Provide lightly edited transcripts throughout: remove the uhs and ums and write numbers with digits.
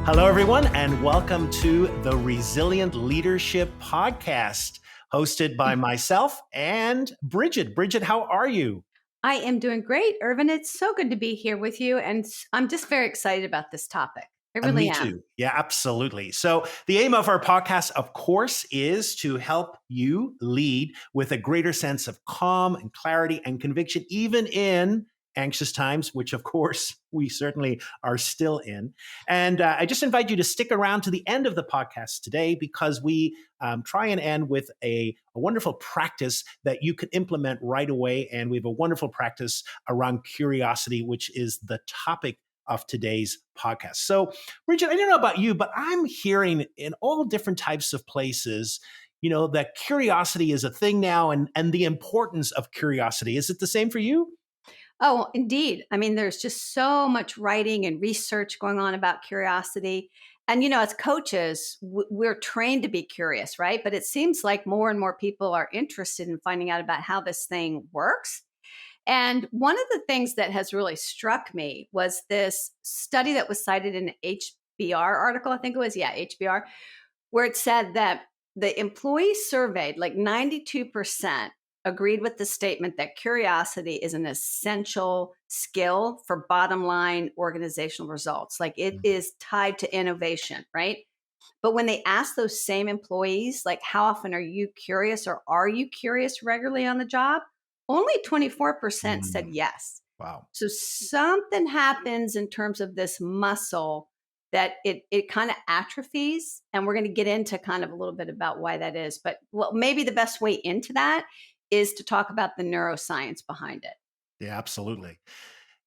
Hello, everyone, and welcome to the Resilient Leadership Podcast, hosted by myself and Bridgette. Bridgette, how are you? I am doing great, Irvine. It's so good to be here with you. And I'm just very excited about this topic. I really Me am. too. Yeah, absolutely. So, the aim of our podcast, of course, is to help you lead with a greater sense of calm and clarity and conviction, even in anxious times, which, of course, we certainly are still in. And I just invite you to stick around to the end of the podcast today because we try and end with a wonderful practice that you can implement right away. And we have a wonderful practice around curiosity, which is the topic of today's podcast. So, Bridgette, I don't know about you, but I'm hearing in all different types of places, that curiosity is a thing now and the importance of curiosity. Is it the same for you? Oh, indeed. I mean, there's just so much writing and research going on about curiosity. And, as coaches, we're trained to be curious, right? But it seems like more and more people are interested in finding out about how this thing works. And one of the things that has really struck me was this study that was cited in an HBR article, I think it was, HBR, where it said that the employees surveyed, like 92%, agreed with the statement that curiosity is an essential skill for bottom line organizational results. Like it is tied to innovation, right? But when they asked those same employees, like, how often are you curious or are you curious regularly on the job? Only 24% said Mm, yes. wow. So something happens in terms of this muscle that it kind of atrophies. And we're going to get into kind of a little bit about why that is. But well, maybe the best way into that is to talk about the neuroscience behind it. Yeah, absolutely.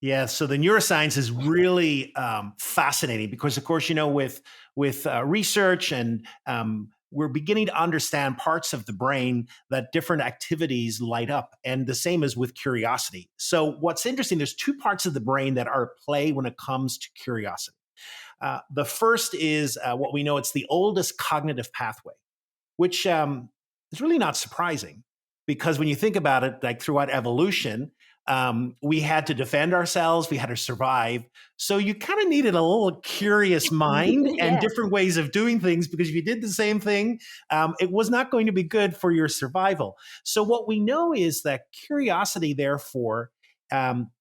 Yeah, so the neuroscience is really fascinating because, of course, with research and we're beginning to understand parts of the brain that different activities light up, and the same as with curiosity. So, what's interesting? There's two parts of the brain that are at play when it comes to curiosity. The first is what we know; it's the oldest cognitive pathway, which is really not surprising because when you think about it, like throughout evolution, we had to defend ourselves, we had to survive. So you kind of needed a little curious mind and Yeah. different ways of doing things because if you did the same thing, it was not going to be good for your survival. So what we know is that curiosity, therefore, um,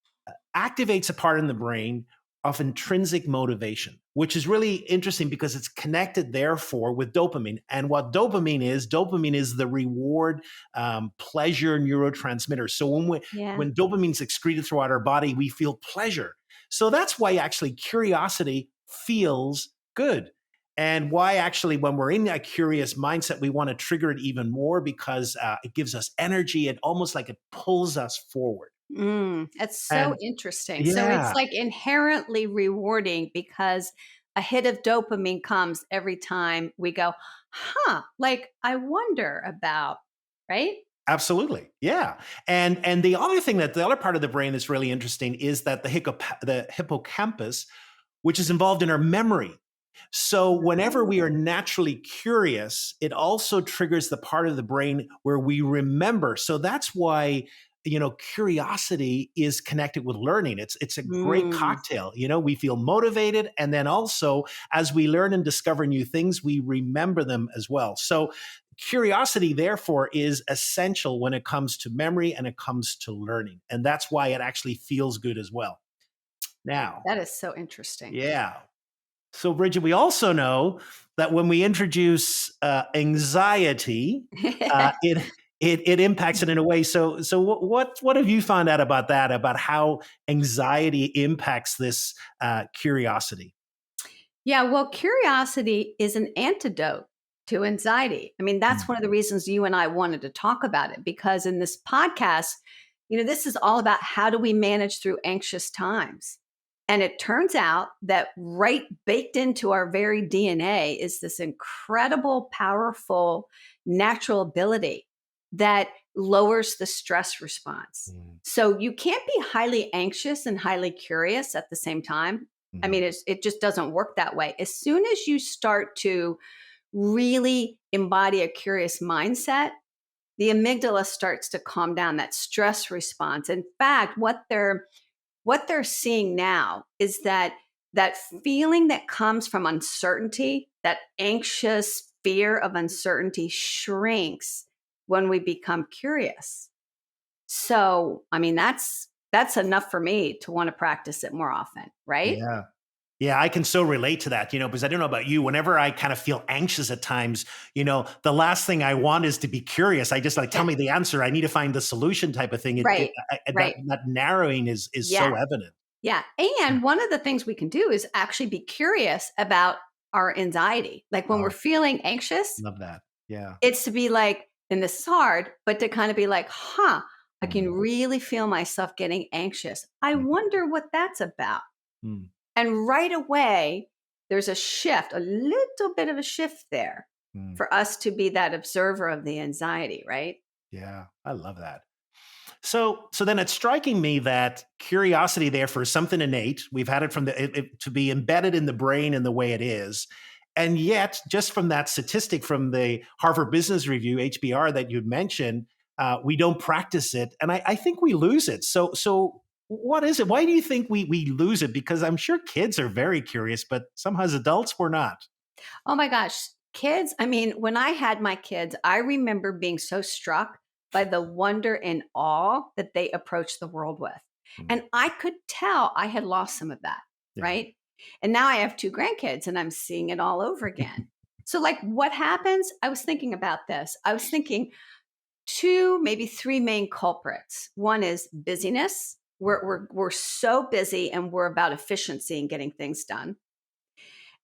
activates a part in the brain of intrinsic motivation, which is really interesting because it's connected, therefore, with dopamine. And what dopamine is the reward pleasure neurotransmitter. So Yeah. when dopamine is excreted throughout our body, we feel pleasure. So that's why actually curiosity feels good. And why actually, when we're in a curious mindset, we want to trigger it even more because it gives us energy and almost like it pulls us forward. That's so And interesting. So it's yeah, like inherently rewarding because a hit of dopamine comes every time we go, like I wonder about, right? absolutely. Yeah. And the other thing that the other part of the brain that's really interesting is that the hippocampus, which is involved in our memory. So whenever we are Oh. naturally curious, it also triggers the part of the brain where we remember. So that's why curiosity is connected with learning. It's a great Mm, cocktail. We feel motivated, and then also as we learn and discover new things, we remember them as well. So curiosity, therefore, is essential when it comes to memory and it comes to learning. And that's why it actually feels good as well. Now, that is so interesting. yeah. So, Bridget, we also know that when we introduce anxiety, it impacts it in a way. So what have you found out about that? About how anxiety impacts this curiosity? Yeah, well, curiosity is an antidote to anxiety. I mean, that's one of the Mhm. reasons you and I wanted to talk about it because in this podcast, this is all about how do we manage through anxious times. And it turns out that right baked into our very DNA is this incredible, powerful natural ability that lowers the stress response. Mm, So you can't be highly anxious and highly curious at the same time. I mhm. mean, it just doesn't work that way. As soon as you start to really embody a curious mindset, the amygdala starts to calm down that stress response. In fact, what they're seeing now is that that feeling that comes from uncertainty, that anxious fear of uncertainty shrinks when we become curious. So, I mean, that's enough for me to want to practice it more often, right? Yeah. Yeah, I can so relate to that, because I don't know about you. Whenever I kind of feel anxious at times, the last thing I want is to be curious. I just like, tell Yeah. me the answer. I need to find the solution type of thing. Right. That Right. that narrowing is Yeah. so evident. Yeah. Yeah. And one of the things we can do is actually be curious about our anxiety. Like when we're Oh, feeling anxious, love that. Yeah. it's to be like, and this is hard, but to kind of be like, I can Mm, really feel myself getting anxious. I mm, wonder what that's about. mm, And right away, there's a shift, a little bit of a shift there mm. for us to be that observer of the anxiety, right? Yeah, I love that. So then it's striking me that curiosity there for something innate. We've had it from to be embedded in the brain in the way it is. And yet, just from that statistic from the Harvard Business Review, HBR, that you mentioned, we don't practice it. And I think we lose it. So what is it? Why do you think we lose it? Because I'm sure kids are very curious, but somehow as adults, we're not. Oh my gosh, kids. I mean, when I had my kids, I remember being so struck by the wonder and awe that they approached the world with. Mm, And I could tell I had lost some of that, yeah. right? And now I have two grandkids and I'm seeing it all over again. So, like, what happens? I was thinking about this. I was thinking two, maybe three main culprits. One is busyness. We're so busy and we're about efficiency and getting things done,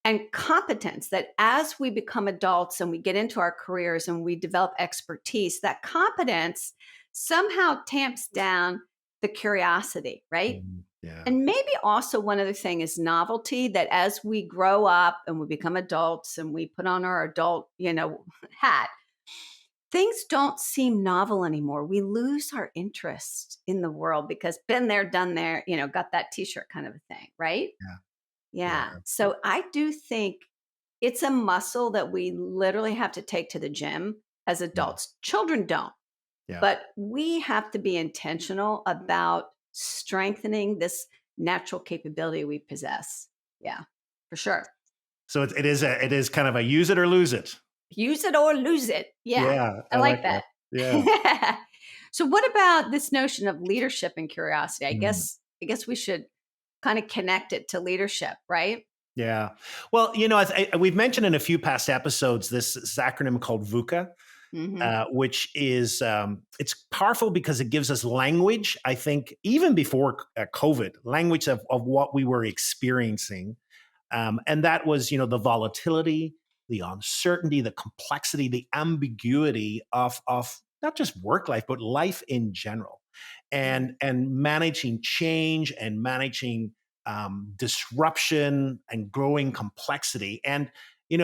and competence, that as we become adults and we get into our careers and we develop expertise, that competence somehow tamps down the curiosity, right? Yeah. And maybe also one other thing is novelty, that as we grow up and we become adults and we put on our adult, hat, things don't seem novel anymore. We lose our interest in the world because been there, done there, got that t-shirt kind of a thing, right? Yeah. Yeah. Yeah. So I do think it's a muscle that we literally have to take to the gym as Mm, adults. Children don't, yeah. but we have to be intentional about strengthening this natural capability we possess. Yeah, for sure. So it is kind of a use it or lose it. Use it or lose it. Yeah, Yeah, I I like like that. that. Yeah. So what about this notion of leadership and curiosity? I Mm, guess I guess we should kind of connect it to leadership, right? yeah. Well, we've mentioned in a few past episodes this acronym called VUCA, Mhm. which is it's powerful because it gives us language. I think even before COVID, language of what we were experiencing, and that was the volatility, the uncertainty, the complexity, the ambiguity of not just work life but life in general, Yeah. and managing change and managing disruption and growing complexity. And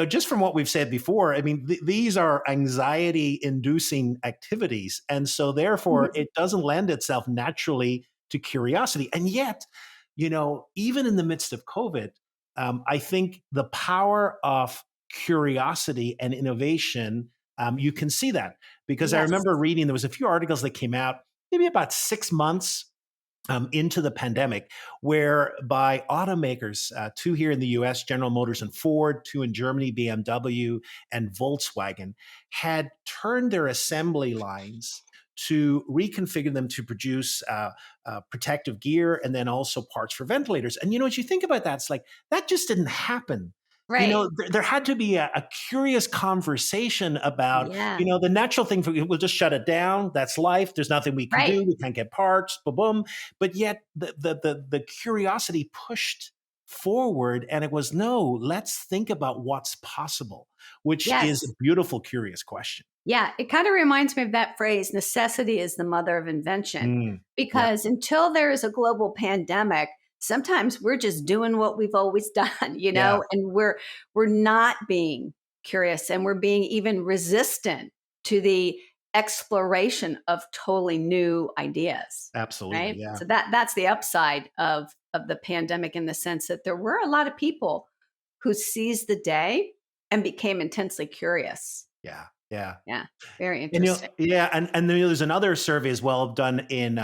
just from what we've said before, I mean, these are anxiety inducing activities. And so, therefore, Mhm. it doesn't lend itself naturally to curiosity. And yet, even in the midst of COVID, I think the power of curiosity and innovation, you can see that because I Yes. remember reading there was a few articles that came out maybe about 6 months into the pandemic, whereby automakers, two here in the US, General Motors and Ford, two in Germany, BMW and Volkswagen, had turned their assembly lines to reconfigure them to produce protective gear and then also parts for ventilators. And as you think about that, it's like that just didn't happen. Right. There had to be a curious conversation about Yeah. the natural thing for we'll just shut it down. That's life. There's nothing we can Right. do. We can't get parts. Boom, boom. But yet the curiosity pushed forward, and it was no. Let's think about what's possible, which is a Yes. beautiful, curious question. Yeah. It kind of reminds me of that phrase, necessity is the mother of invention. Mm, yeah, Because until there is a global pandemic, sometimes we're just doing what we've always done, yeah, and we're not being curious and we're being even resistant to the exploration of totally new ideas. absolutely, Right. yeah, So that's the upside of the pandemic, in the sense that there were a lot of people who seized the day and became intensely curious. yeah, yeah. Yeah, very And interesting. yeah, and then there's another survey as well done in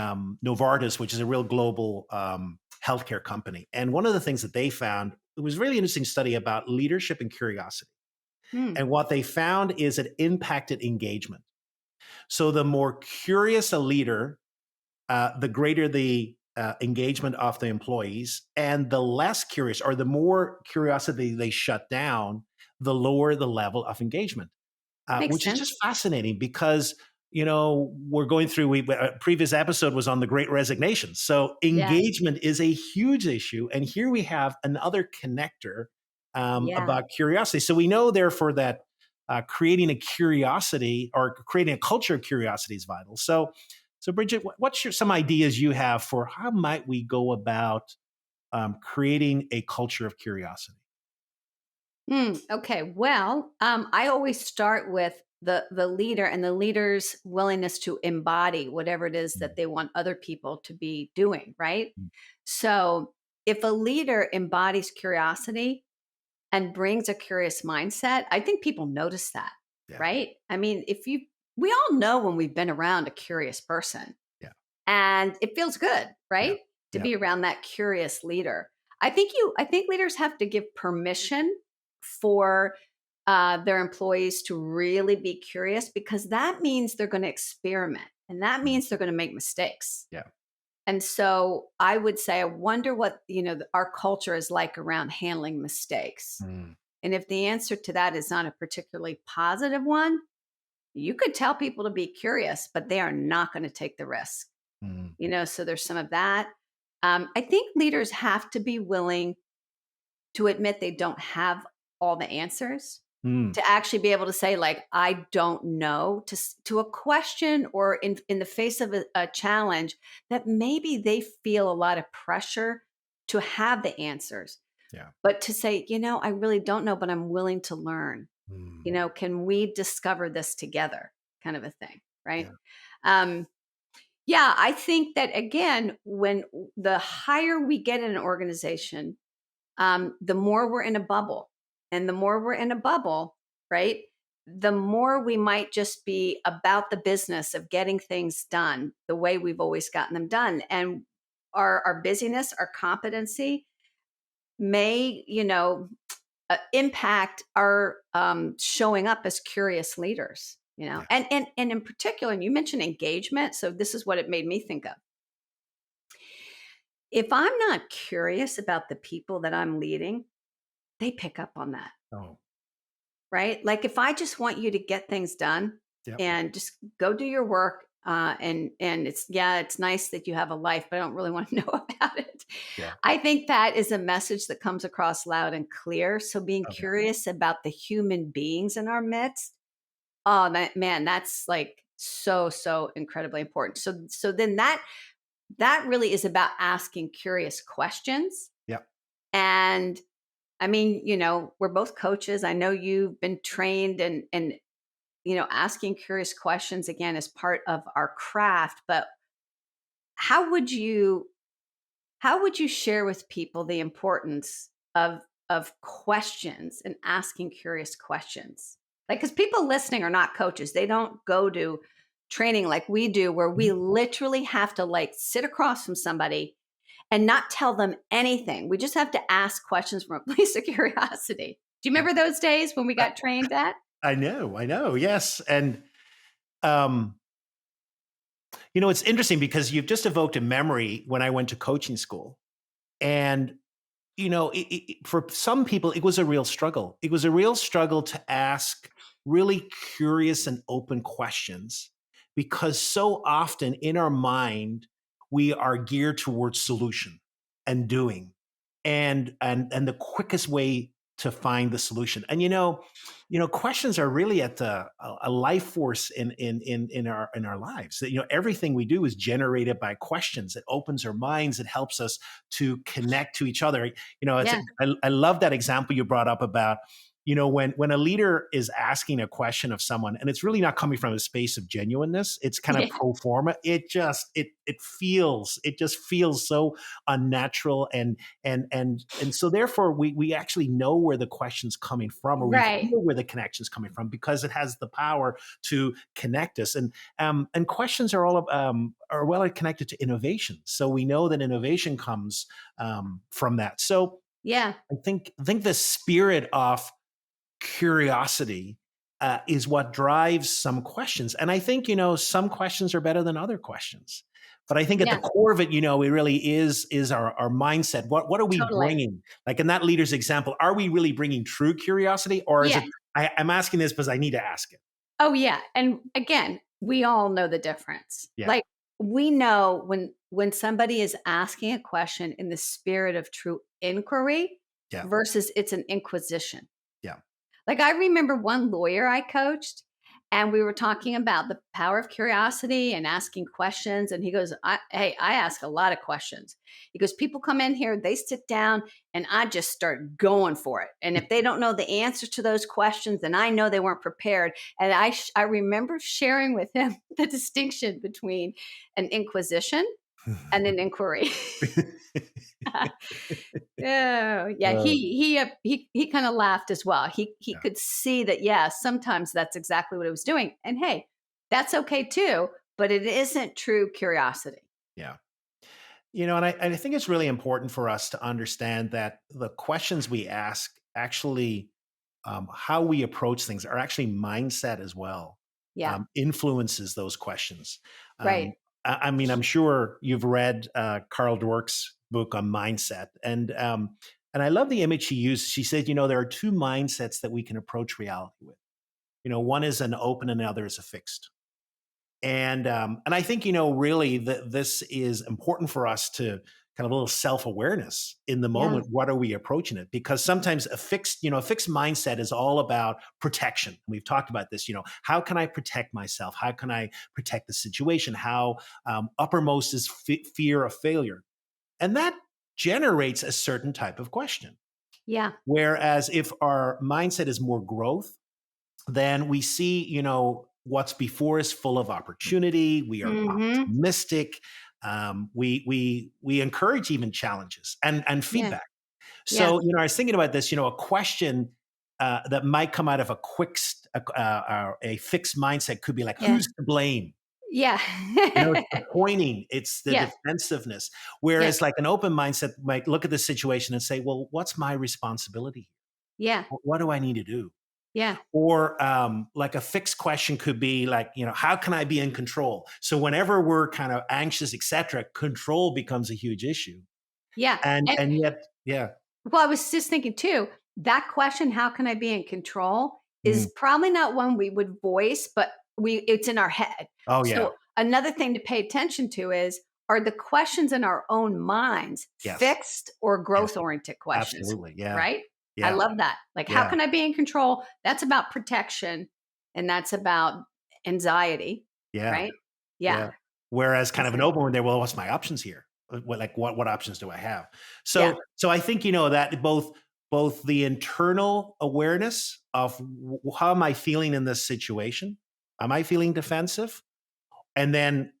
Novartis, which is a real global healthcare company. And one of the things that they found, it was a really interesting study about leadership and curiosity. Hmm. And what they found is it impacted engagement. So the more curious a leader, the greater the engagement of the employees, and the less curious or the more curiosity they shut down, the lower the level of engagement, Makes which is sense. just fascinating because we're going through. A previous episode was on the Great Resignation, so Yeah. engagement is a huge issue, and here we have another connector Yeah. about curiosity. So we know, therefore, that creating a curiosity or creating a culture of curiosity is vital. So, Bridgette, what's some ideas you have for how might we go about creating a culture of curiosity? Okay. Well, I always start with the leader and the leader's willingness to embody whatever it is that they want other people to be doing, right? Mm, So if a leader embodies curiosity and brings a curious mindset, I think people notice that, yeah, right? I mean, we all know when we've been around a curious person, yeah, and it feels good, yeah, right? To yeah. be around that curious leader. I think leaders have to give permission for their employees to really be curious, because that means they're going to experiment, and that Mm, means they're going to make mistakes. yeah. And so I would say, I wonder what, our culture is like around handling mistakes. Mm, And if the answer to that is not a particularly positive one, you could tell people to be curious, but they are not going to take the risk. mm, So there's some of that. I think leaders have to be willing to admit they don't have all the answers, mm, to actually be able to say, like, I don't know, to a question, or in the face of a challenge that maybe they feel a lot of pressure to have the answers, yeah. but to say, I really don't know, but I'm willing to learn. Mm, Can we discover this together, kind of a thing, right? yeah. um yeah, I think that, again, when the higher we get in an organization, the more we're in a bubble. And the more we're in a bubble, right, the more we might just be about the business of getting things done the way we've always gotten them done. And our busyness, our competency may, impact our showing up as curious leaders. Yeah. And in particular, and you mentioned engagement, so this is what it made me think of. If I'm not curious about the people that I'm leading, they pick up on that, Oh, right? Like, if I just want you to get things done yeah. and just go do your work, and it's nice that you have a life, but I don't really want to know about it. Yeah. I think that is a message that comes across loud and clear. So being Oh, yeah. curious about the human beings in our midst, oh, man, that's like so incredibly important. So then that really is about asking curious questions. Yeah. And I mean, we're both coaches. I know you've been trained, and asking curious questions, again, is part of our craft. But how would you share with people the importance of questions and asking curious questions? Like, because people listening are not coaches. They don't go to training like we do, where we Mhm. literally have to, like, sit across from somebody and not tell them anything. We just have to ask questions from a place of curiosity. Do you Yeah. remember those days when we got trained at? I know. I know. Yes. And, um, it's interesting because you've just evoked a memory when I went to coaching school. And, for some people, it was a real struggle. It was a real struggle to ask really curious and open questions, because so often in our mind, we are geared towards solution and doing, and the quickest way to find the solution. And questions are really at a life force in our lives. That everything we do is generated by questions. It opens our minds. It helps us to connect to each other. Yeah. I love that example you brought up about when a leader is asking a question of someone and it's really not coming from a space of genuineness, it's kind of Yeah. pro forma. It just feels so unnatural, and so therefore we actually know where the question's coming from, or we Right. feel where the connection's coming from, because it has the power to connect us. And questions are well connected to innovation. So we know that innovation comes from that. So Yeah. I think the spirit of curiosity is what drives some questions. And I think, some questions are better than other questions. But I think at the Yeah. core of it, it really is our mindset. What are we Totally. bringing? Like in that leader's example, are we really bringing true curiosity, or is Yeah. it, I'm asking this because I need to ask it? Oh, yeah. And again, we all know the difference. Yeah. Like we know when somebody is asking a question in the spirit of true inquiry Yeah. versus it's an inquisition. Yeah. Like I remember one lawyer I coached, and we were talking about the power of curiosity and asking questions. And he goes, hey, I ask a lot of questions. He goes, people come in here, they sit down, and I just start going for it. And if they don't know the answers to those questions, then I know they weren't prepared. And I remember sharing with him the distinction between an inquisition and an inquiry. Oh, yeah. Uh, He kind of laughed as well. He yeah. could see that, yeah, sometimes that's exactly what he was doing. And hey, that's okay too, but it isn't true curiosity. Yeah. And I think it's really important for us to understand that the questions we ask actually, how we approach things, are actually mindset as well, Yeah. influences those questions. Right. Um, I mean, I'm sure you've read Carl Dweck's book on mindset, and I love the image she used. She said, there are two mindsets that we can approach reality with. One is an open, and the other is a fixed. And I think, really that this is important for us to kind of a little self-awareness in the Yeah. moment. What are we approaching it? Because sometimes a fixed mindset is all about protection. We've talked about this. How can I protect myself? How can I protect the situation? How uppermost is fear of failure, and that generates a certain type of question. Yeah. Whereas if our mindset is more growth, then we see, what's before us full of opportunity. We are Hmm. optimistic. We encourage even challenges and Yeah. feedback. Yeah. So, I was thinking about this. A question that might come out of a fixed mindset could be like, Yeah. "Who's to blame?" Yeah. It's the pointing, it's the Yeah. defensiveness. Yeah. Whereas, like an open mindset might look at the situation and say, "Well, what's my responsibility? Yeah. What do I need to do?" Yeah. Or like a fixed question could be like, how can I be in control? So whenever we're kind of anxious, etc., control becomes a huge issue. Yeah. And yet, yeah. Well, I was just thinking too, that question, how can I be in control, Mhm. is probably not one we would voice, but it's in our head. Oh yeah. So another thing to pay attention to is, are the questions in our own minds Yes. fixed or Yes. growth oriented questions? Absolutely. Yeah. Right? I Yeah. love that. Like, how Yeah. can I be in control? That's about protection, and that's about anxiety, Yeah. right? Yeah. Yeah. Whereas kind of an Exactly. open one there, well, what's my options here? What options do I have? Yeah. So I think, that both the internal awareness of how am I feeling in this situation? Am I feeling defensive? And then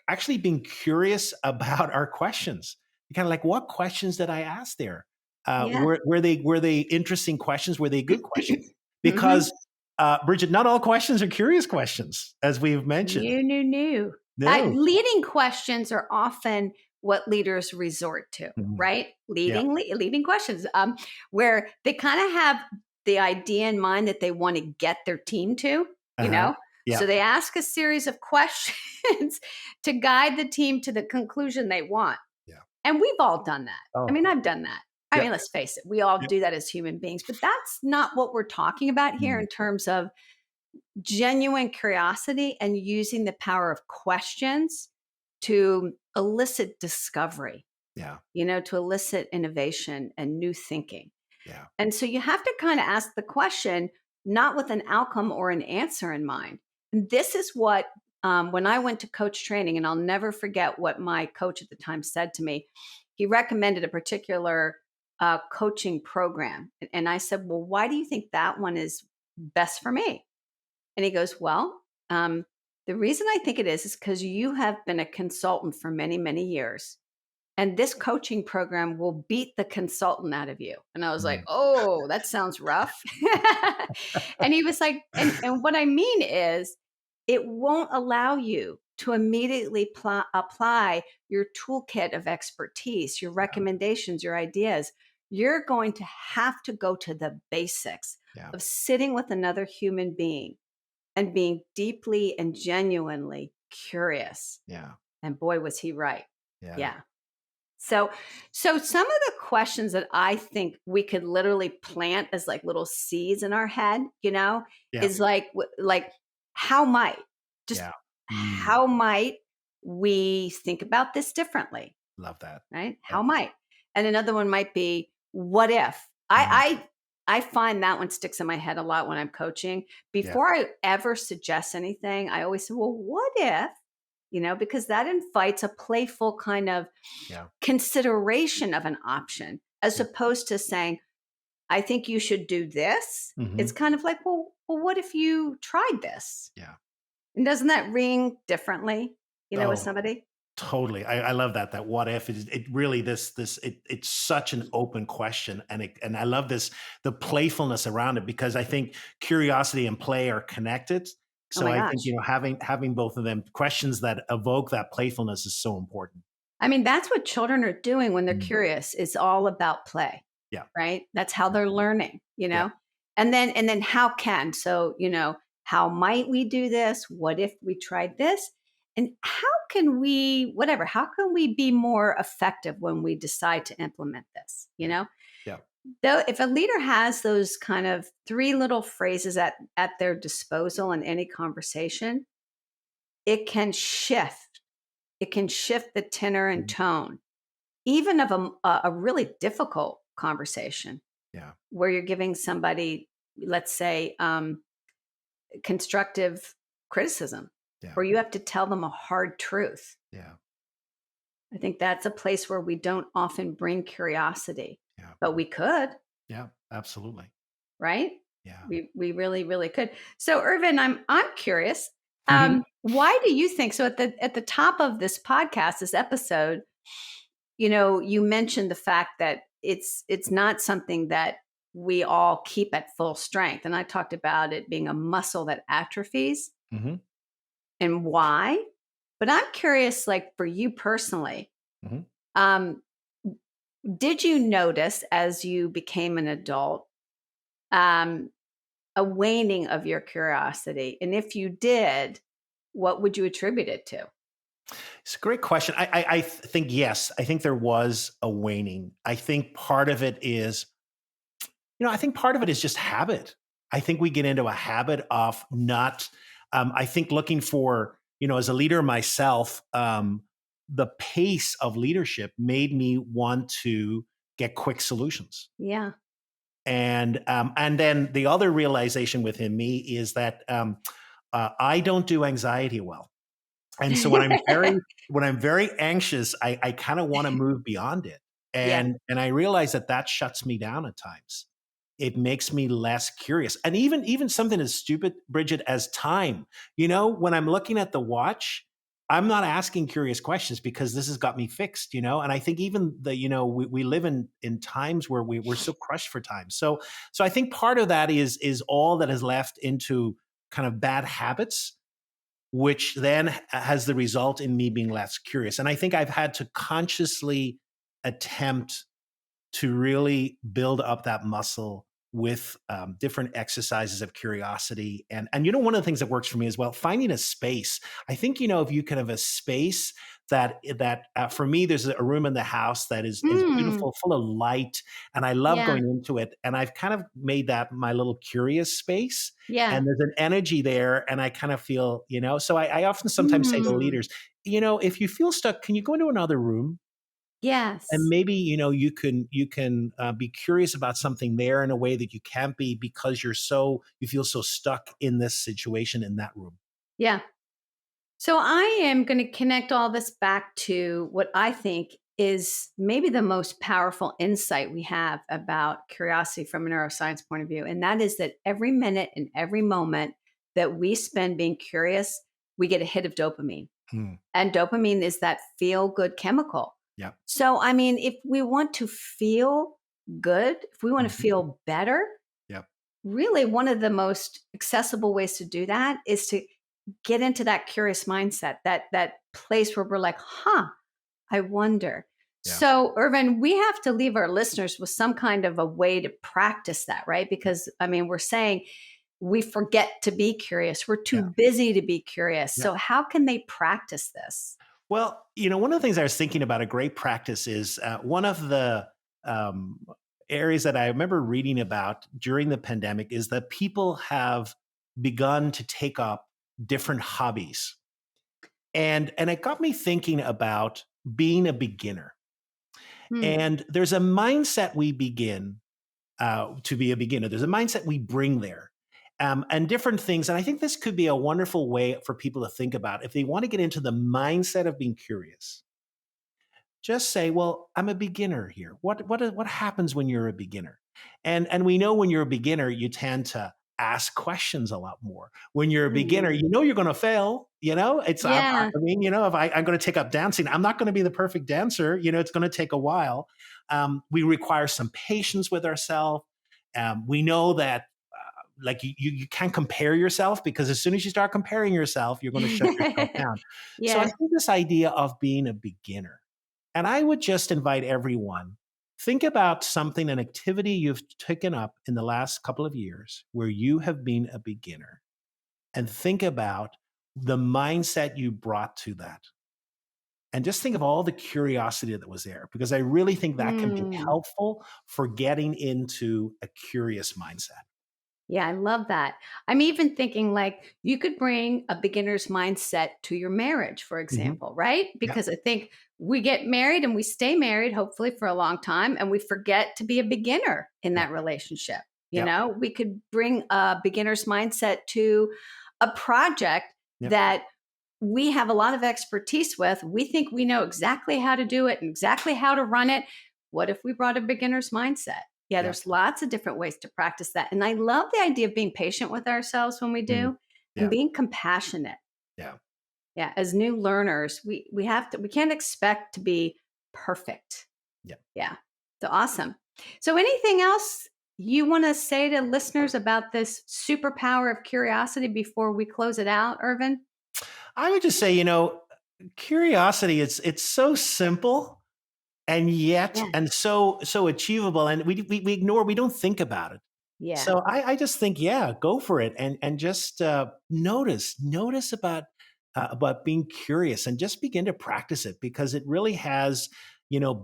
actually being curious about our questions. You're kind of like, what questions did I ask there? Yeah. Were they interesting questions? Were they good questions? Hmm. Because Bridgette, not all questions are curious questions, as we've mentioned. No, no, no. No. Leading questions are often what leaders resort to, Mhm. right? Yeah. Leading questions, where they kind of have the idea in mind that they want to get their team to, you Uh-huh. know? Yeah. So they ask a series of questions to guide the team to the conclusion they want. Yeah. And we've all done that. I Oh. mean, I've done that. I Yep. mean, let's face it, we all Yep. do that as human beings, but that's not what we're talking about here Mm. in terms of genuine curiosity and using the power of questions to elicit discovery, Yeah. to elicit innovation and new thinking. Yeah. And so you have to kind of ask the question, not with an outcome or an answer in mind. And this is what, when I went to coach training, and I'll never forget what my coach at the time said to me, he recommended a particular coaching program. And I said, well, why do you think that one is best for me? And he goes, well, the reason I think it is because you have been a consultant for many, many years. And this coaching program will beat the consultant out of you. And I was like, Mm. oh, that sounds rough. And he was like, and what I mean is, it won't allow you to immediately apply your toolkit of expertise, your recommendations, your ideas. You're going to have to go to the basics Yeah. of sitting with another human being and being deeply and genuinely curious. Yeah. And boy, was he right. Yeah. Yeah. So some of the questions that I think we could literally plant as like little seeds in our head, Yeah. is like how might just Yeah. how might we think about this differently, Love that. right? How Yeah. might, and another one might be what if. I find that one sticks in my head a lot when I'm coaching. Yeah. Before I ever suggest anything, I always say, well, what if, because that invites a playful kind of Yeah. consideration of an option, as Yeah. opposed to saying, I think you should do this. It's Mhm. kind of like, well, what if you tried this? Yeah. And doesn't that ring differently, with Oh, somebody? totally. I love that. That what if it really it's such an open question, and I love the playfulness around it, because I think curiosity and play are connected. Oh So my I think gosh. having both of them, questions that evoke that playfulness, is so important. I mean, that's what children are doing when they're Mm. curious. It's all about play, Yeah. right? That's how they're learning, Yeah. And then how can, so, how might we do this? What if we tried this? And how can we be more effective when we decide to implement this, Yeah. Though if a leader has those kind of three little phrases at their disposal in any conversation, it can shift. It can shift the tenor and Mhm. tone, even of a really difficult conversation Yeah. where you're giving somebody, let's say, constructive criticism, Yeah. or you have to tell them a hard truth. Yeah. I think that's a place where we don't often bring curiosity, Yeah. but we could, Yeah. Absolutely. right? Yeah. We really, really could. So, Irvin, I'm curious. Mhm. Why do you think so? At the top of this podcast, this episode, you mentioned the fact that it's not something that we all keep at full strength, and I talked about it being a muscle that atrophies Mhm. and why. But I'm curious, like for you personally, Mhm. um, did you notice as you became an adult um, a waning of your curiosity? And if you did, what would you attribute it to? It's a great question. I think yes. I think there was a waning. I think part of it is, I think part of it is just habit. I think we get into a habit of not. I think looking for, as a leader myself, the pace of leadership made me want to get quick solutions. Yeah. And then the other realization within me is that I don't do anxiety well. And so when I'm very anxious, I kind of want to move beyond it. Yeah. And I realize that shuts me down at times. It makes me less curious. And even something as stupid, Bridget, as time. When I'm looking at the watch, I'm not asking curious questions because this has got me fixed, And I think even we live in times where we're so crushed for time. So I think part of that is all that is left into kind of bad habits, which then has the result in me being less curious. And I think I've had to consciously attempt to really build up that muscle with different exercises of curiosity. And one of the things that works for me as well, finding a space. I think, if you can have a space that for me, there's a room in the house that is Mm, beautiful, full of light, and I love yeah. going into it. And I've kind of made that my little curious space. Yeah. And there's an energy there, and I kind of feel, So I often sometimes say to Mm, leaders, if you feel stuck, can you go into another room? And yes. maybe you can be curious about something there in a way that you can't be because you feel so stuck in this situation in that room. Yeah. So I am going to connect all this back to what I think is maybe the most powerful insight we have about curiosity from a neuroscience point of view. And that is that every minute and every moment that we spend being curious, we get a hit of dopamine. Hmm. And dopamine is that feel good chemical. Yeah. So, I mean, if we want to feel good, if we want to feel better, Yeah. really one of the most accessible ways to do that is to get into that curious mindset, that place where we're like, I wonder. Yeah. So, Irvin, we have to leave our listeners with some kind of a way to practice that, right? Because, I mean, we're saying we forget to be curious. We're too busy to be curious. Yeah. So how can they practice this? Well, one of the things I was thinking about, a great practice is one of the areas that I remember reading about during the pandemic is that people have begun to take up different hobbies. And it got me thinking about being a beginner. And there's a mindset we begin to be a beginner. There's a mindset we bring there. And different things. And I think this could be a wonderful way for people to think about if they want to get into the mindset of being curious. Just say, well, I'm a beginner here. What happens when you're a beginner? And we know when you're a beginner, you tend to ask questions a lot more. When you're a beginner, you're going to fail. It's I mean, if I'm going to take up dancing, I'm not going to be the perfect dancer. It's going to take a while. We require some patience with ourselves. We know that like you can't compare yourself, because as soon as you start comparing yourself, you're going to shut yourself down. So I think this idea of being a beginner, and I would just invite everyone, think about something, an activity you've taken up in the last couple of years where you have been a beginner, and think about the mindset you brought to that. And just think of all the curiosity that was there, because I really think that can be helpful for getting into a curious mindset. Yeah, I love that. I'm even thinking like you could bring a beginner's mindset to your marriage, for example, right? Because I think we get married and we stay married, hopefully for a long time, and we forget to be a beginner in that relationship. We could bring a beginner's mindset to a project that we have a lot of expertise with. We think we know exactly how to do it and exactly how to run it. What if we brought a beginner's mindset? Yeah, there's lots of different ways to practice that. And I love the idea of being patient with ourselves when we do and being compassionate. Yeah. Yeah. As new learners, we can't expect to be perfect. Yeah. Yeah. So awesome. So anything else you want to say to listeners about this superpower of curiosity before we close it out, Irvin? I would just say, curiosity, it's so simple. And yet, and so achievable, and we ignore, we don't think about it. Yeah. So I just think, go for it, and just notice about being curious, and just begin to practice it, because it really has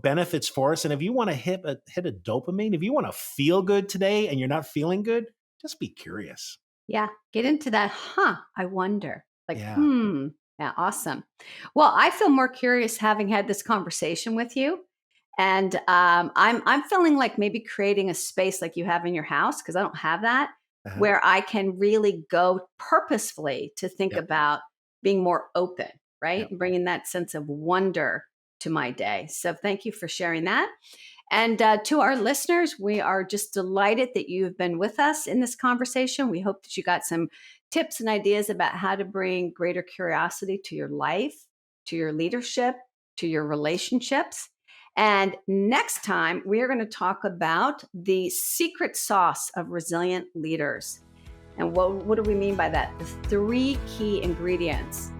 benefits for us. And if you want to hit a dopamine, if you want to feel good today and you're not feeling good, just be curious. Yeah, get into that. I wonder. Yeah, awesome. Well, I feel more curious having had this conversation with you. And I'm feeling like maybe creating a space like you have in your house, because I don't have that, where I can really go purposefully to think about being more open, right? And bringing that sense of wonder to my day. So thank you for sharing that. And to our listeners, we are just delighted that you've been with us in this conversation. We hope that you got some tips and ideas about how to bring greater curiosity to your life, to your leadership, to your relationships. And next time, we are going to talk about the secret sauce of resilient leaders. And what do we mean by that? The 3 key ingredients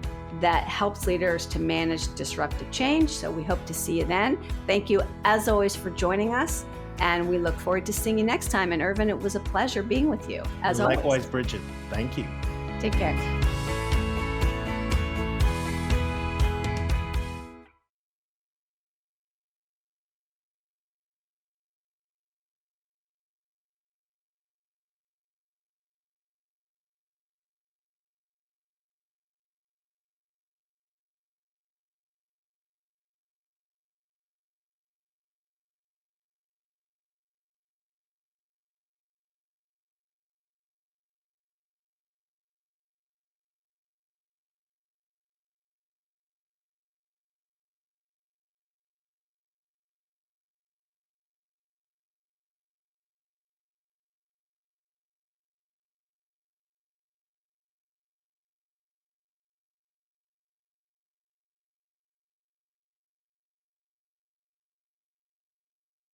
that helps leaders to manage disruptive change. So we hope to see you then. Thank you, as always, for joining us. And we look forward to seeing you next time. And Irvin, it was a pleasure being with you, as always. Likewise, Bridgette. Thank you. Take care.